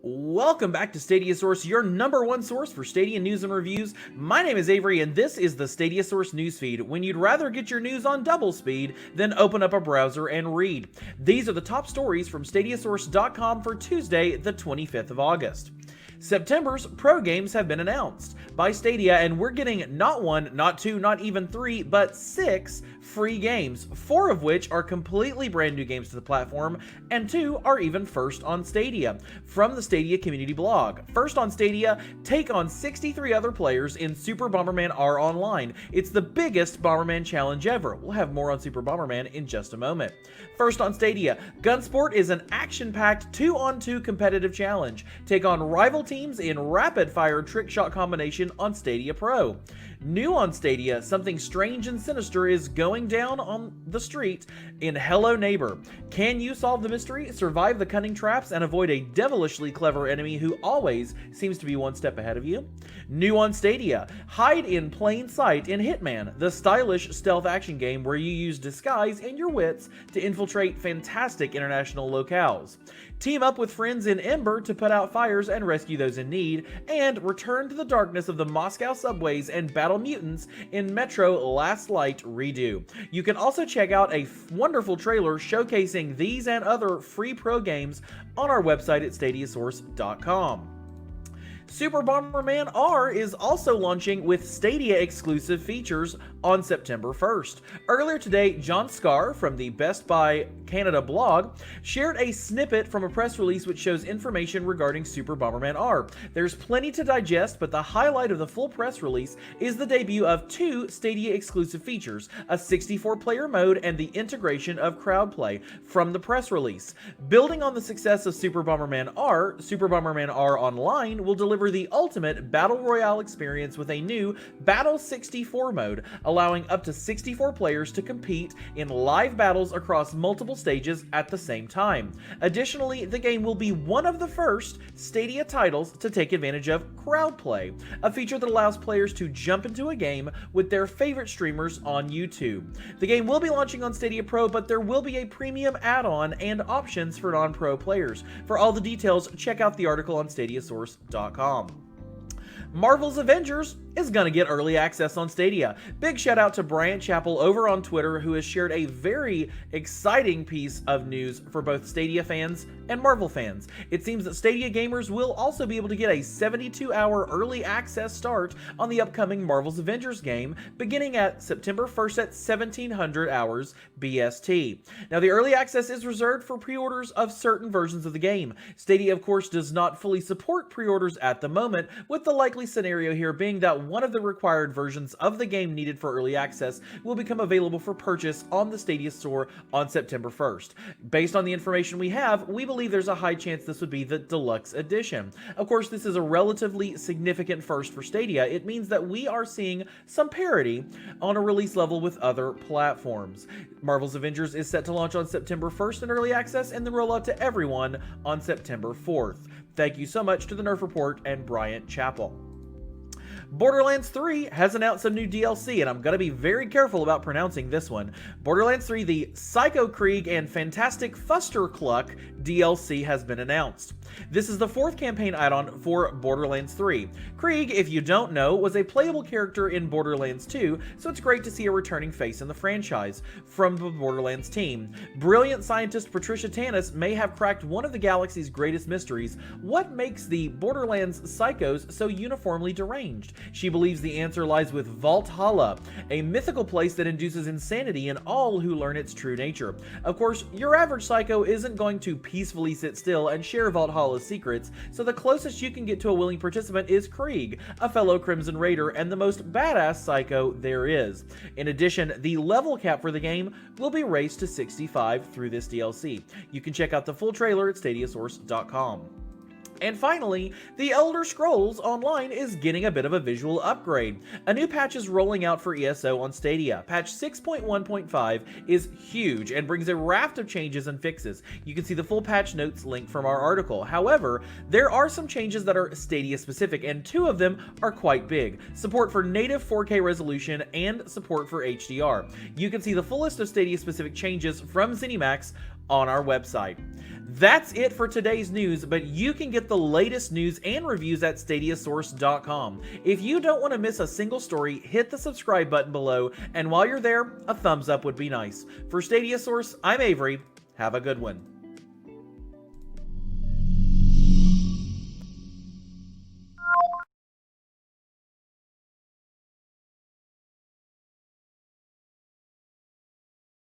Welcome back to Stadia Source, your number one source for Stadia news and reviews. My name is Avery, and this is the Stadia Source newsfeed, when you'd rather get your news on double speed than open up a browser and read. These are the top stories from StadiaSource.com for Tuesday, the 25th of August. September's Pro Games have been announced by Stadia, and we're getting not one, not two, not even three, but 6 free games, 4 of which are completely brand new games to the platform, and 2 are even first on Stadia. From the Stadia community blog, first on Stadia, take on 63 other players in Super Bomberman R Online. It's the biggest Bomberman challenge ever. We'll have more on Super Bomberman in just a moment. First on Stadia, Gunsport is an action-packed 2-on-2 competitive challenge. Take on rival teams in rapid-fire trick shot combination on Stadia Pro. New on Stadia, something strange and sinister is going down on the street in Hello Neighbor. Can you solve the mystery, survive the cunning traps, and avoid a devilishly clever enemy who always seems to be one step ahead of you? New on Stadia, hide in plain sight in Hitman, the stylish stealth action game where you use disguise and your wits to infiltrate fantastic international locales. Team up with friends in Ember to put out fires and rescue those in need, and return to the darkness of the Moscow subways and battle mutants in Metro Last Light Redo. You can also check out a wonderful trailer showcasing these and other free pro games on our website at StadiaSource.com. Super Bomberman R is also launching with Stadia exclusive features on September 1st. Earlier today, John Scar from the Best Buy Canada blog shared a snippet from a press release which shows information regarding Super Bomberman R. There's plenty to digest, but the highlight of the full press release is the debut of 2 Stadia exclusive features, a 64-player mode and the integration of crowd play from the press release. Building on the success of Super Bomberman R, Super Bomberman R Online will deliver the ultimate Battle Royale experience with a new Battle 64 mode, allowing up to 64 players to compete in live battles across multiple stages at the same time. Additionally, the game will be one of the first Stadia titles to take advantage of crowd play, a feature that allows players to jump into a game with their favorite streamers on YouTube. The game will be launching on Stadia Pro, but there will be a premium add-on and options for non-pro players. For all the details, check out the article on StadiaSource.com. Marvel's Avengers is going to get early access on Stadia. Big shout out to Bryant Chappell over on Twitter, who has shared a very exciting piece of news for both Stadia fans and Marvel fans. It seems that Stadia gamers will also be able to get a 72-hour early access start on the upcoming Marvel's Avengers game, beginning at September 1st at 1700 hours BST. Now, the early access is reserved for pre-orders of certain versions of the game. Stadia, of course, does not fully support pre-orders at the moment, with the likely scenario here being that one of the required versions of the game needed for early access will become available for purchase on the Stadia store on September 1st. Based on the information we have, we believe there's a high chance this would be the deluxe edition. Of course, this is a relatively significant first for Stadia. It means that we are seeing some parity on a release level with other platforms. Marvel's Avengers is set to launch on September 1st in early access and then roll out to everyone on September 4th. Thank you so much to the Nerf Report and Bryant Chappell. Borderlands 3 has announced some new DLC, and I'm going to be very careful about pronouncing this one. Borderlands 3, the Psycho Krieg and Fantastic Fustercluck DLC has been announced. This is the 4th campaign add-on for Borderlands 3. Krieg, if you don't know, was a playable character in Borderlands 2, so it's great to see a returning face in the franchise from the Borderlands team. Brilliant scientist Patricia Tanis may have cracked one of the galaxy's greatest mysteries: what makes the Borderlands psychos so uniformly deranged? She believes the answer lies with Valhalla, a mythical place that induces insanity in all who learn its true nature. Of course, your average psycho isn't going to peacefully sit still and share Valhalla's secrets, so the closest you can get to a willing participant is Krieg, a fellow Crimson Raider and the most badass psycho there is. In addition, the level cap for the game will be raised to 65 through this DLC. You can check out the full trailer at StadiaSource.com. And finally, The Elder Scrolls Online is getting a bit of a visual upgrade. A new patch is rolling out for ESO on Stadia. Patch 6.1.5 is huge and brings a raft of changes and fixes. You can see the full patch notes link from our article. However, there are some changes that are Stadia specific, and 2 of them are quite big. Support for native 4K resolution and support for HDR. You can see the full list of Stadia specific changes from ZeniMax on our website. That's it for today's news, but you can get the latest news and reviews at StadiaSource.com. If you don't want to miss a single story, hit the subscribe button below, and while you're there, a thumbs up would be nice. For Stadia Source, I'm Avery. Have a good one.